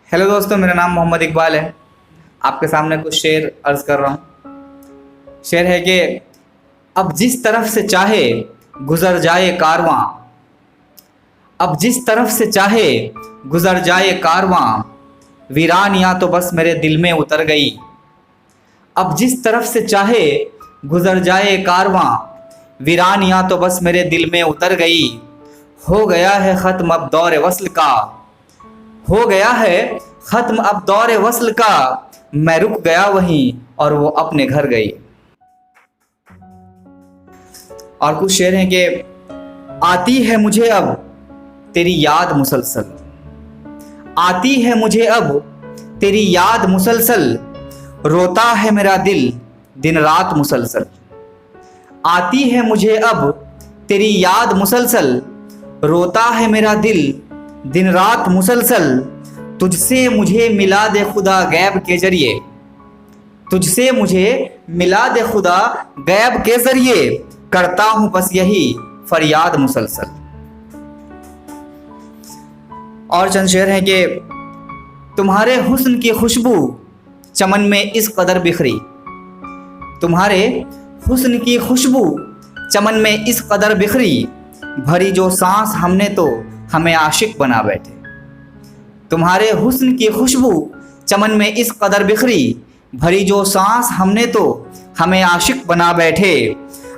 Hello दोस्तों, मेरा नाम मोहम्मद इकबाल है। आपके सामने कुछ शेर अर्ज कर रहा हूँ। शेर है कि अब जिस तरफ से चाहे गुजर जाए कारवां, अब जिस तरफ से चाहे गुजर जाए कारवां, वीरानियाँ तो बस मेरे दिल में उतर गई। अब जिस तरफ से चाहे गुजर जाए कारवां, वीरानियाँ तो बस मेरे दिल में उतर गई। हो गया है ख़त्म अब दौर वस्ल का, हो गया है ख़त्म अब दौर वस्ल का, मैं रुक गया वहीं और वो अपने घर गई। और कुछ शेर हैं कि आती है मुझे अब तेरी याद मुसलसल, आती है मुझे अब तेरी याद मुसलसल, रोता है मेरा दिल दिन रात मुसलसल। आती है मुझे अब तेरी याद मुसलसल, रोता है मेरा दिल दिन रात मुसलसल। तुझसे मुझे मिला दे खुदा गैब के जरिए, तुझसे मुझे मिला दे खुदा गैब के जरिए, करता हूं बस यही फरियाद मुसलसल। और चंद शेर हैं कि तुम्हारे हुस्न की खुशबू चमन में इस कदर बिखरी, तुम्हारे हुस्न की खुशबू चमन में इस कदर बिखरी, भरी जो सांस हमने तो हमें आशिक बना बैठे। तुम्हारे हुस्न की खुशबू चमन में इस कदर बिखरी, भरी जो सांस हमने तो हमें आशिक बना बैठे।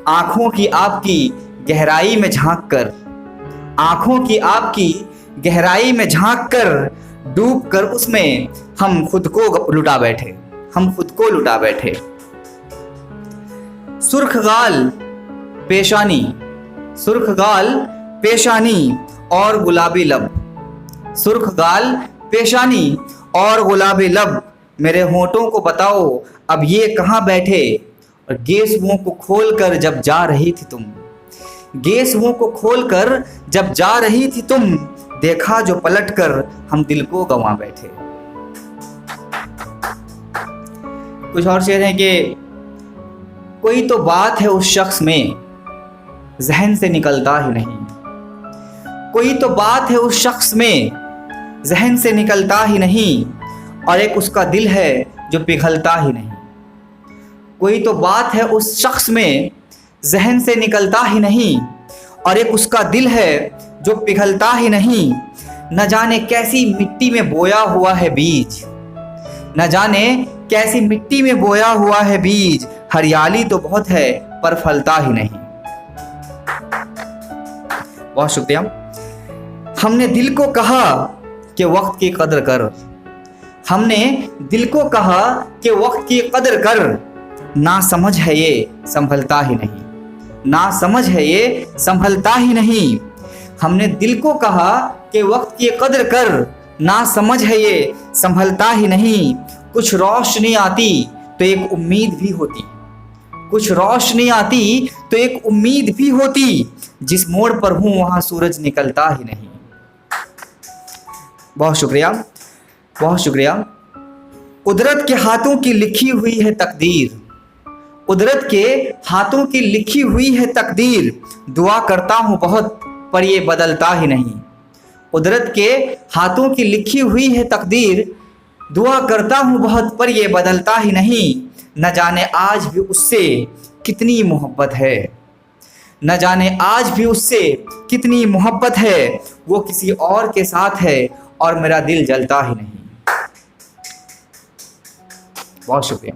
आँखों की आपकी गहराई में झांक कर, आँखों की आपकी गहराई में झांक कर, डूब कर उसमें हम खुद को लुटा बैठे, हम खुद को लुटा बैठे। सुर्ख गाल पेशानी, सुर्ख गाल पेशानी और गुलाबी लब, सुर्ख गाल पेशानी और गुलाबी लब, मेरे होंठों को बताओ अब ये कहाँ बैठे। और गेसुओं को खोलकर जब जा रही थी तुम, गेसुओं को खोलकर जब जा रही थी तुम, देखा जो पलटकर हम दिल को गंवा बैठे। कुछ और शेर हैं कि कोई तो बात है उस शख्स में जहन से निकलता ही नहीं, कोई तो बात है उस शख्स में जहन से निकलता ही नहीं, और एक उसका दिल है जो पिघलता ही नहीं। कोई तो बात है उस शख्स में जहन से निकलता ही नहीं, और एक उसका दिल है जो पिघलता ही नहीं। न जाने कैसी मिट्टी में बोया हुआ है बीज, न जाने कैसी मिट्टी में बोया हुआ है बीज, हरियाली तो बहुत है पर फलता ही नहीं। बहुत शुक्रिया। हमने दिल को कहा कि वक्त की कदर कर, हमने दिल को कहा कि वक्त की कदर कर, ना समझ है ये संभलता ही नहीं, ना समझ है ये संभलता ही नहीं। हमने दिल को कहा कि वक्त की कदर कर, ना समझ है ये संभलता ही नहीं। कुछ रोशनी आती तो एक उम्मीद भी होती, कुछ रोशनी आती तो एक उम्मीद भी होती, जिस मोड़ पर हूँ वहाँ सूरज निकलता ही नहीं। बहुत शुक्रिया, बहुत शुक्रिया। कुदरत के हाथों की लिखी हुई है तकदीर, कुदरत के हाथों की लिखी हुई है तकदीर, दुआ करता हूँ बहुत पर ये बदलता ही नहीं। कुदरत के हाथों की लिखी हुई है तकदीर, दुआ करता हूँ बहुत पर ये बदलता ही नहीं। न जाने आज भी उससे कितनी मोहब्बत है, न जाने आज भी उससे कितनी मोहब्बत है, वो किसी और के साथ है और मेरा दिल जलता ही नहीं। बहुत शुक्रिया।